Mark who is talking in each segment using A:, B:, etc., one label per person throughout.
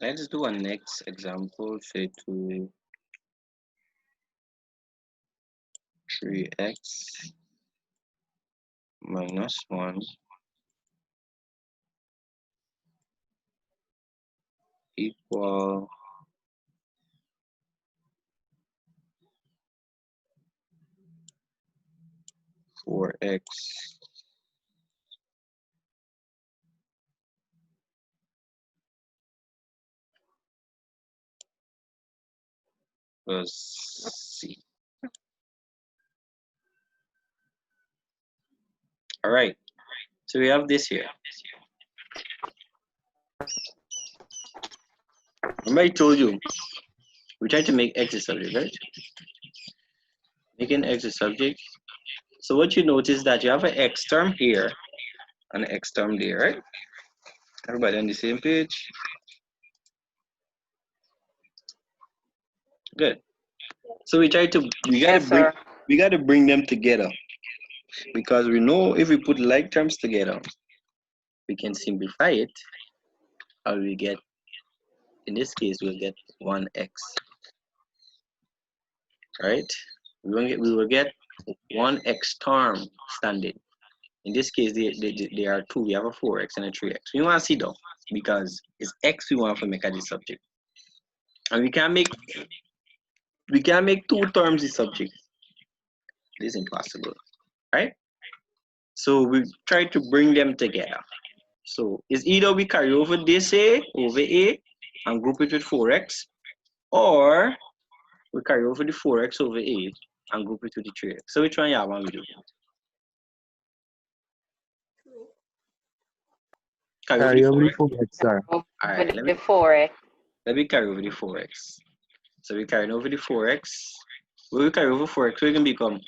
A: Let's do a next example, say to 3x minus 1 equal 4x plus c. All right, so we have this here. Remember I told you, we try to make x a subject, right? Making x a subject. So what you notice that you have an x term here and an x term there, right? Everybody on the same page? Good. So we try to, we gotta bring them together, because we know if we put like terms together, we can simplify it, and we get, in this case, we'll get 1x, right? We will get 1x term standing. In this case, there are two. We have a 4x and a 3x. We want to see though, because it's x we want to make as the subject, and we can make two terms the subject. It is impossible, right? So we try to bring them together. So it's either we carry over this a over a and group it with 4x, or we carry over the 4x over a and group it with the 3x. So which one you want to do?
B: Carry over the 4x, sir.
A: All right, let me carry over the 4x. So we carry over the 4x. When we carry over 4x, so it can become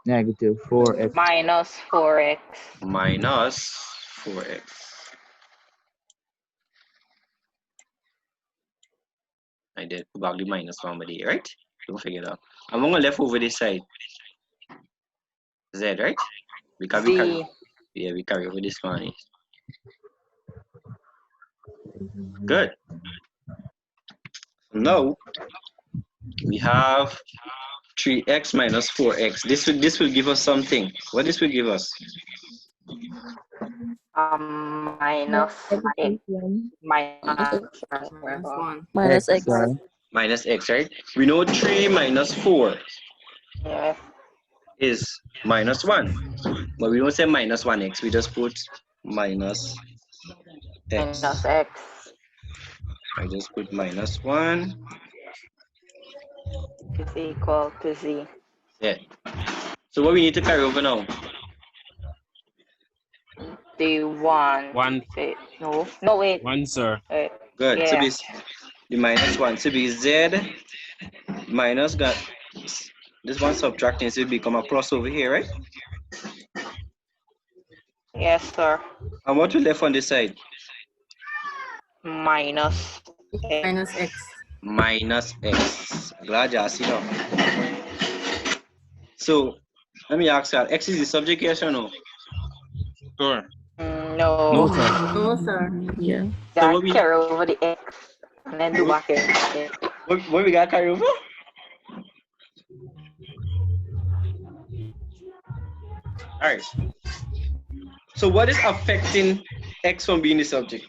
B: Negative 4x.
C: Minus 4x.
A: minus 4x. I did put back the minus one over there, right? Don't forget that. I'm going to left over this side. Z, right? Because we carry over this one. Good. Now we have 3x minus 4x. This will give us something. What this will give us?
C: Minus x.
D: Minus x.
A: Minus x, right? We know 3 minus 4
C: Yes.
A: is minus 1. But we don't say minus 1x. We just put minus x.
C: Minus x.
A: I just put minus 1.
C: Is equal to z.
A: Yeah. So what we need to carry over now?
C: The 1. No, wait.
E: 1, sir.
C: Wait.
A: Good.
C: Yeah.
A: So be the minus 1. So be z minus got this one subtracting, so it become a plus over here, right?
C: Yes, sir.
A: And what we left on this side?
C: Minus
D: X.
A: Minus x. Glad you see that. So let me ask you, x is the subject, yes or no?
E: Sure.
C: No.
E: No, sir.
D: No, sir.
B: Yeah.
A: So what we
C: carry over the x and then do back it.
A: what we got carry over? All right. So what is affecting x from being the subject?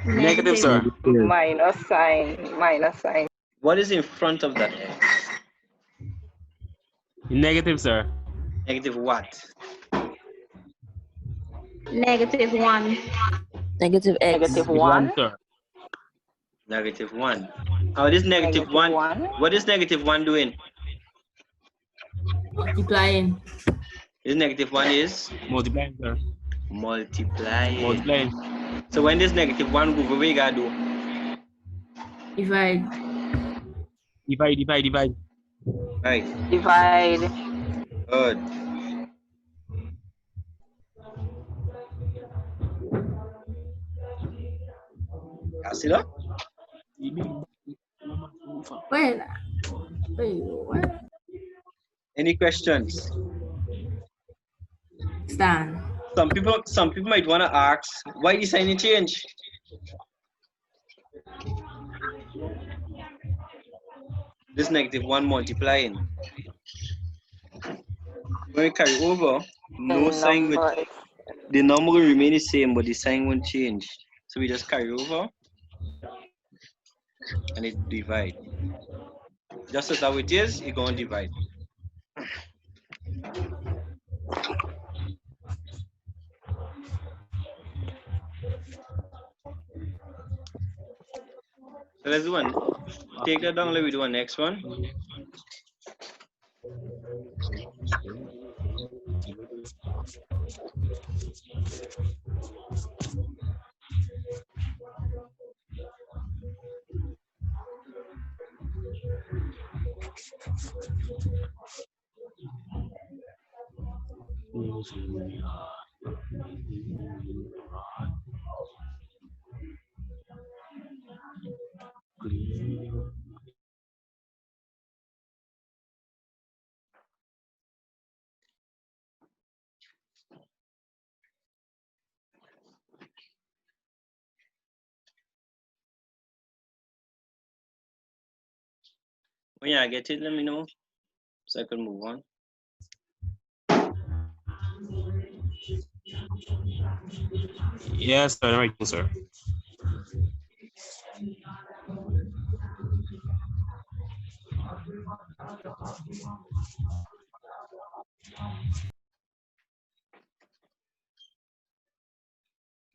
E: Negative, sir.
C: Minus sign.
A: What is in front of that x?
E: Negative, sir.
A: Negative what?
D: Negative 1.
B: Negative x.
C: Negative 1.
E: Sir.
A: Negative 1. Oh, this negative 1. What is negative 1 doing?
D: Multiplying.
A: This negative 1 is?
E: Multiplying, sir.
A: Multiplying. So when this negative 1 go, what we gotta do?
D: Divide.
E: Divide.
A: Right.
C: Divide.
A: Good. See that?
D: Wait, what?
A: Any questions?
D: Stand.
A: some people might want to ask, why the sign change? This -1 multiplying. When we carry over, no sign would,
C: Number.
A: the number will remain the same, but the sign won't change. So we just carry over and it divide. Just as how it is, it's going to divide. So let's do one. Take that down, let me do one next one. When I get it, let me know so I can move on.
E: Yes, sir. Right, sir.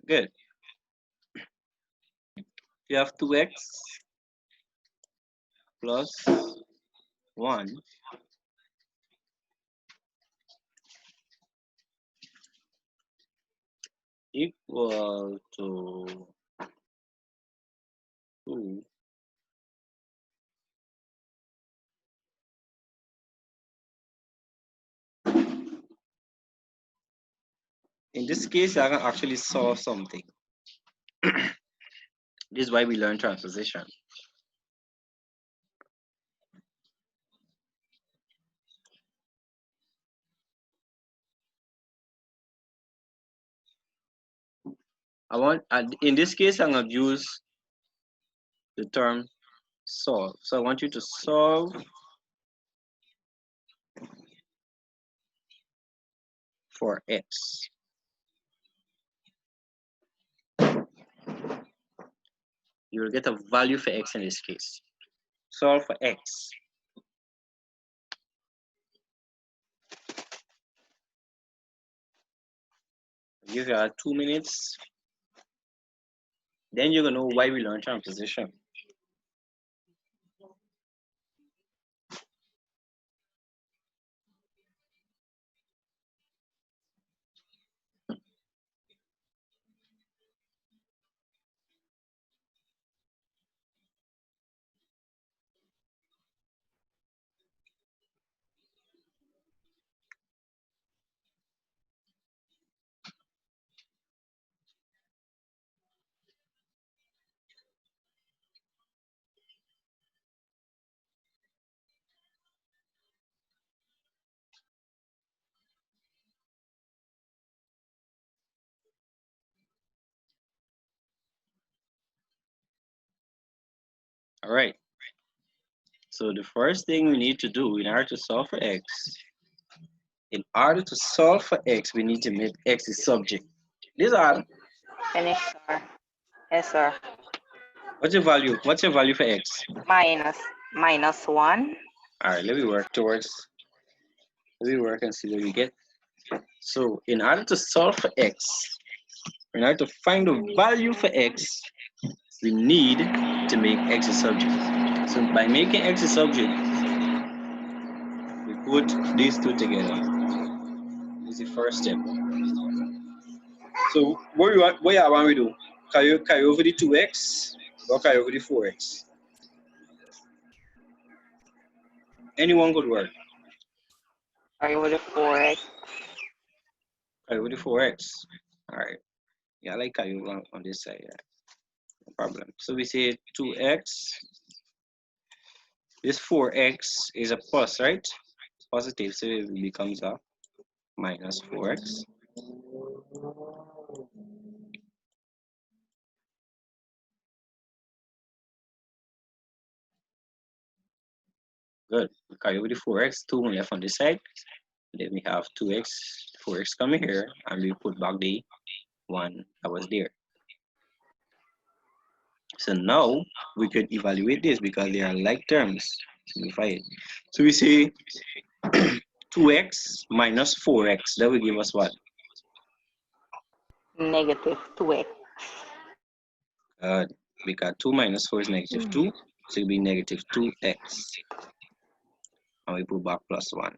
A: Good. You have 2x plus 1 equal to 2. In this case, I can actually solve something. This is why we learn transposition. In this case, I'm going to use the term solve. So I want you to solve for x. You will get a value for x in this case. Solve for x. Give you 2 minutes. Then you're going to know why we learn transposition. All right. So the first thing we need to do in order to solve for x, we need to make x the subject. These are.
C: Finish, sir. Yes, sir.
A: What's your value? What's your value for x?
C: Minus 1.
A: All right, let me work and see what we get. So in order to solve for x, in order to find the value for x, we need to make x a subject. So by making x a subject, we put these two together. This is the first step. So what you want to do? Carry over the 2x or carry over the 4x? Anyone could work.
C: Carry over the 4x.
A: Carry over the 4x. All right. Yeah, I like carry over on this side. Yeah. No problem. So we say 2x. This 4x is a plus, right? Positive, so it becomes a minus 4x. Good. We carry over the 4x, 2 left on this side. Then we have 2x, 4x coming here, and we put back the 1 that was there. So now we could evaluate this because they are like terms. Simplify it. So we say 2x minus 4x. That will give us what?
C: Negative 2x.
A: Because 2 minus 4 is negative 2. So it'll be negative 2x. And we put back plus 1.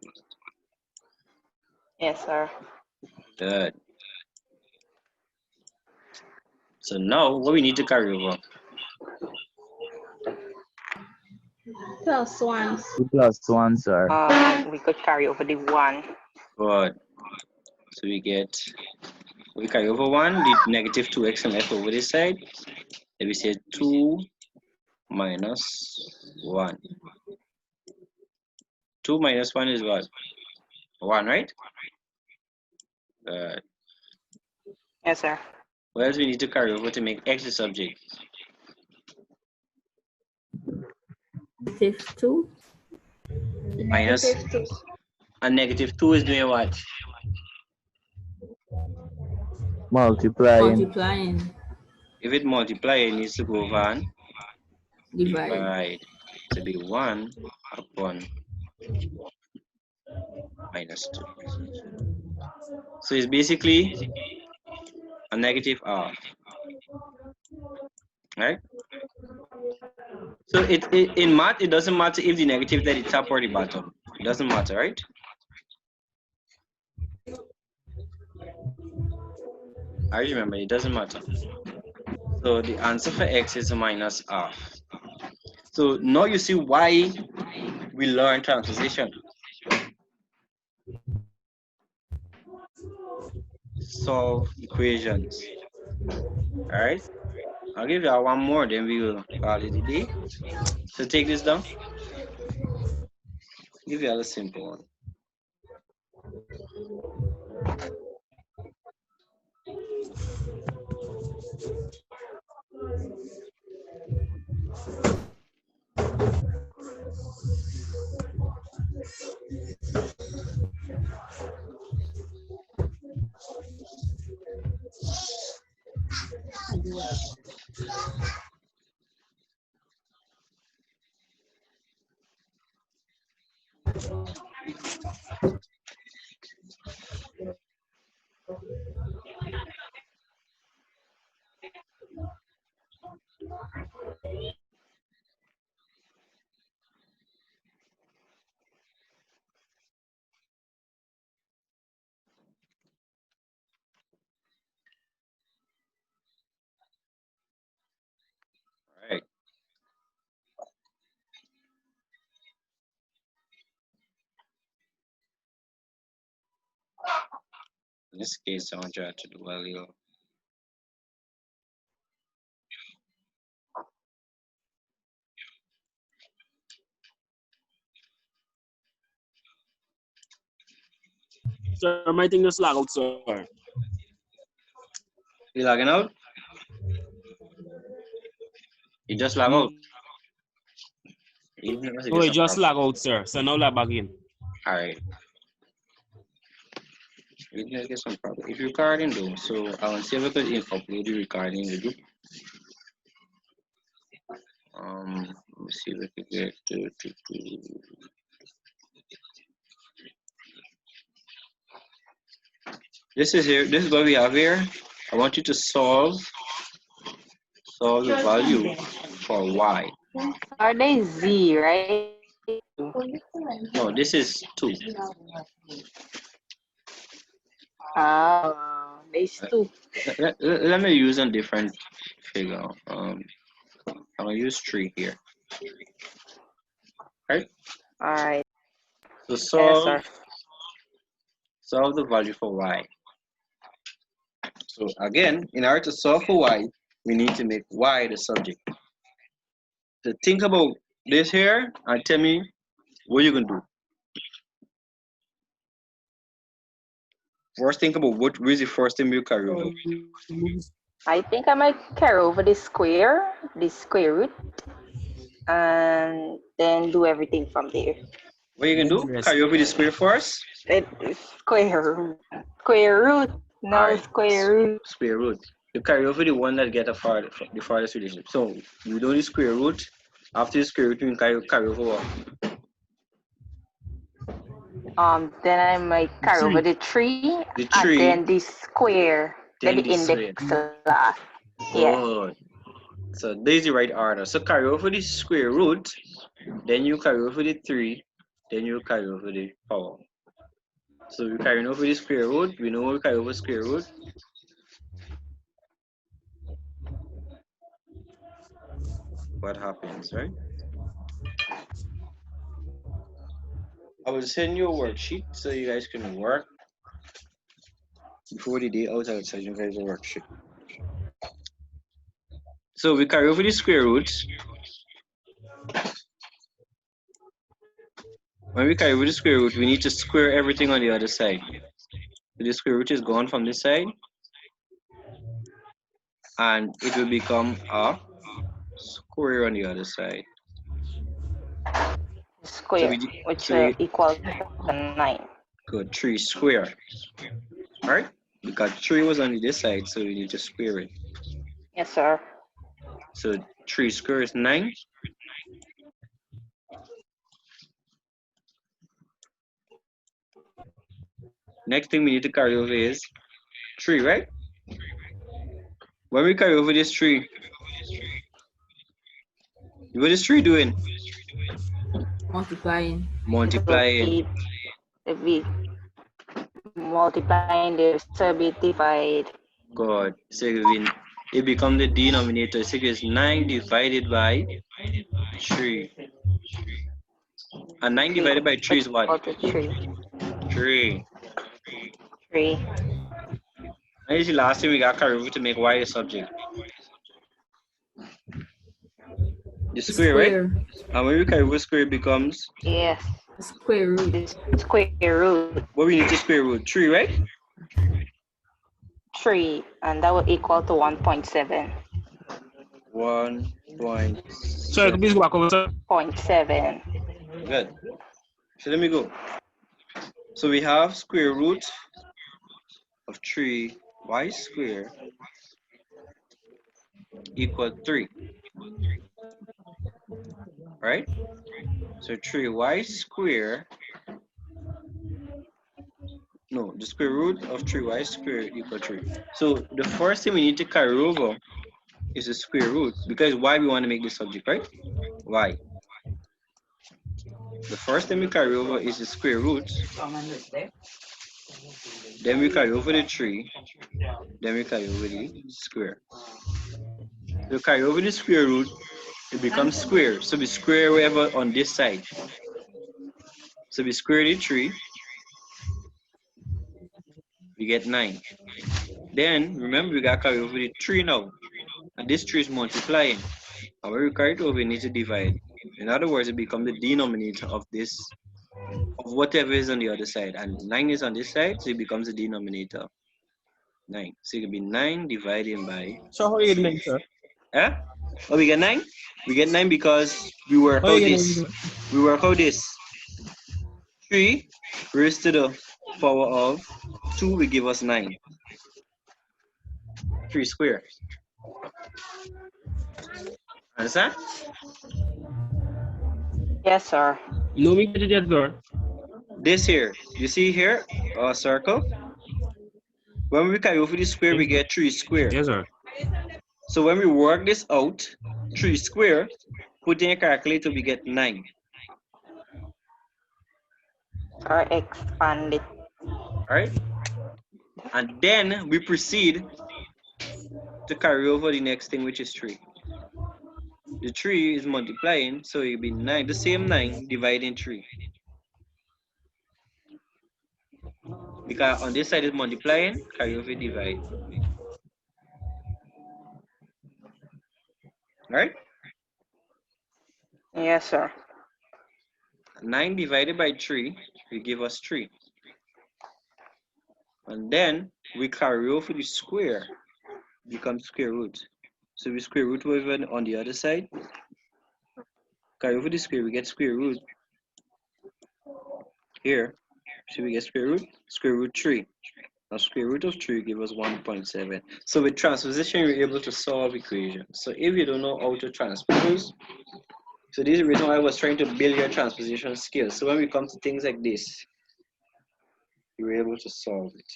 C: Yes, sir.
A: Good. So now what we need to carry over?
D: Plus 1.
B: Plus 1, sir.
C: We could carry over the 1.
A: Good. So we carry over 1, the negative 2x and left over this side. Then we say 2 minus 1. 2 minus 1 is what? 1, right? Good.
C: Yes, sir.
A: What else we need to carry over to make x the subject?
D: Negative 2.
A: Minus.
D: Negative 2.
A: And negative 2 is doing what?
B: Multiplying.
D: Multiplying.
A: If it multiply, it needs to go over and
D: Divide.
A: divide. To be 1 upon minus 2. So it's basically a negative half. Right? So in math, it doesn't matter if the negative is at the top or the bottom. It doesn't matter, right? I remember, it doesn't matter. So the answer for x is minus half. So now you see why we learn transposition. Solve equations. All right? I'll give you one more, then we will call it a day. So take this down. Give you a simple one. All right. In this case, I want you to do a little.
E: Sir, my thing just lag out, sir.
A: You logging out? You just log out.
E: Oh, it just lag out, sir. So now lag back in.
A: All right. You just get some problem. It's recording though, so I want to see if I could upload the recording in the group. Let me see if I could get to. This is here. This is what we have here. I want you to solve the value for y.
C: Are they z, right?
A: No, this is 2.
C: There's 2.
A: Let me use a different figure. I'm gonna use 3 here. Right?
C: All right.
A: So
C: Yes, sir.
A: solve the value for y. So again, in order to solve for y, we need to make y the subject. So think about this here and tell me what you're gonna do. First, think about what is the first thing you carry over.
C: I think I might carry over the square root, and then do everything from there.
A: What you can do? Carry over the square first.
C: Square root, no
A: Alright.
C: square root.
A: Square root. You carry over the one that get the farthest relationship. So you do the square root. After the square root, you can carry over what?
C: Then I might carry over the tree,
A: The
C: and
A: tree.
C: then the square, then
A: Then
C: the
A: the
C: index
A: square.
C: last. Yeah.
A: Good. So this is the right order. So carry over the square root, then you carry over the 3, then you carry over the power. So we're carrying over the square root. We know we carry over square root. What happens, right? I will send you a worksheet so you guys can work before the day out. I will send you guys a worksheet. So we carry over the square root. When we carry over the square root, we need to square everything on the other side. So the square root is gone from this side, and it will become a square on the other side.
C: Square, which will equal to 9.
A: Good, 3 square. Alright? Because 3 was on this side, so we need to square it.
C: Yes, sir.
A: So 3 square is 9. Next thing we need to carry over is 3, right? When we carry over this 3, what is 3 doing?
D: Multiplying.
A: Multiplying.
C: Multiplying the subit divide.
A: Good. So it becomes the denominator. So it's 9 divided by 3. And 9 divided by 3 is what?
C: 3.
A: 3.
C: 3.
A: And this is the last thing we got carry over to make y a subject. The square, right? And when we carry over square, it becomes?
C: Yes.
D: Square root.
C: Square root.
A: What we need to square root? 3, right?
C: 3, and that will equal to 1.7.
A: 1.7.
E: So please go back over, sir.
C: 0.7.
A: Good. So let me go. So we have square root of 3y squared equal 3. Right? So 3y squared. No, the square root of 3y squared equal 3. So the first thing we need to carry over is the square root, because y we want to make the subject, right? Y. The first thing we carry over is the square root. Then we carry over the 3. Then we carry over the square. So carry over the square root, it becomes square. So we square wherever on this side. So we square the 3, we get 9. Then remember we got to carry over the 3 now. And this 3 is multiplying. And when we carry it over, we need to divide. In other words, it becomes the denominator of this, of whatever is on the other side. And 9 is on this side, so it becomes the denominator. 9. So it can be 9 divided by.
E: So how you get 9, sir?
A: Eh? Oh, we get 9? We get 9 because we work
E: How
A: out
E: you get
A: this.
E: 9?
A: We work out this. 3 raised to the power of 2 will give us 9. 3 square. Understand?
C: Yes, sir.
E: No, we get it yet, sir.
A: This here, you see here, a circle. When we carry over the square, we get 3 square.
E: Yes, sir.
A: So when we work this out, 3 square, put in a calculator, we get 9.
C: Or expand it.
A: All right? And then we proceed to carry over the next thing, which is 3. The 3 is multiplying, so it'll be 9. The same 9 dividing 3. Because on this side is multiplying, carry over divide. Right?
C: Yes, sir.
A: 9 divided by 3 will give us 3. And then we carry over the square, becomes square root. So we square root over on the other side. Carry over the square, we get square root. Here, so we get square root 3. Now square root of 3 give us 1.7. So with transposition, you're able to solve equations. So if you don't know how to transpose, so this is the reason why I was trying to build your transposition skills. So when we come to things like this, you're able to solve it.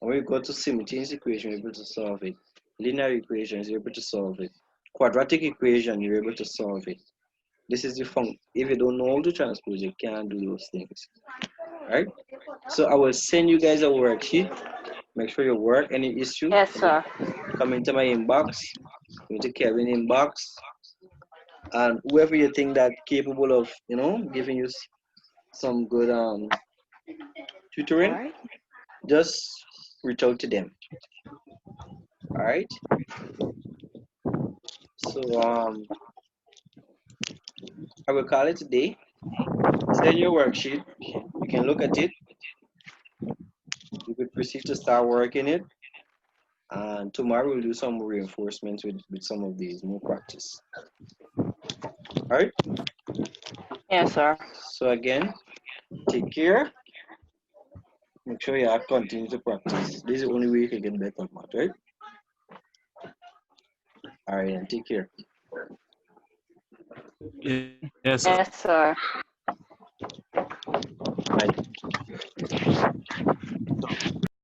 A: And when you go to simultaneous equation, you're able to solve it. Linear equations, you're able to solve it. Quadratic equation, you're able to solve it. This is the function. If you don't know how to transpose, you can't do those things. Right? So I will send you guys a worksheet. Make sure you work any issue.
C: Yes, sir.
A: Come into my inbox, into Kevin inbox, and whoever you think that capable of, giving you some good tutoring,
C: Alright.
A: just reach out to them. All right. So I will call it today. Send your worksheet. You can look at it. You could proceed to start working it. And tomorrow we'll do some reinforcements with some of these, more practice. All right.
C: Yes, sir.
A: So again, take care. Make sure you continue to practice. This is the only way you can get better at math, right? All right, and take care.
E: Yes, sir.
C: Yes, sir.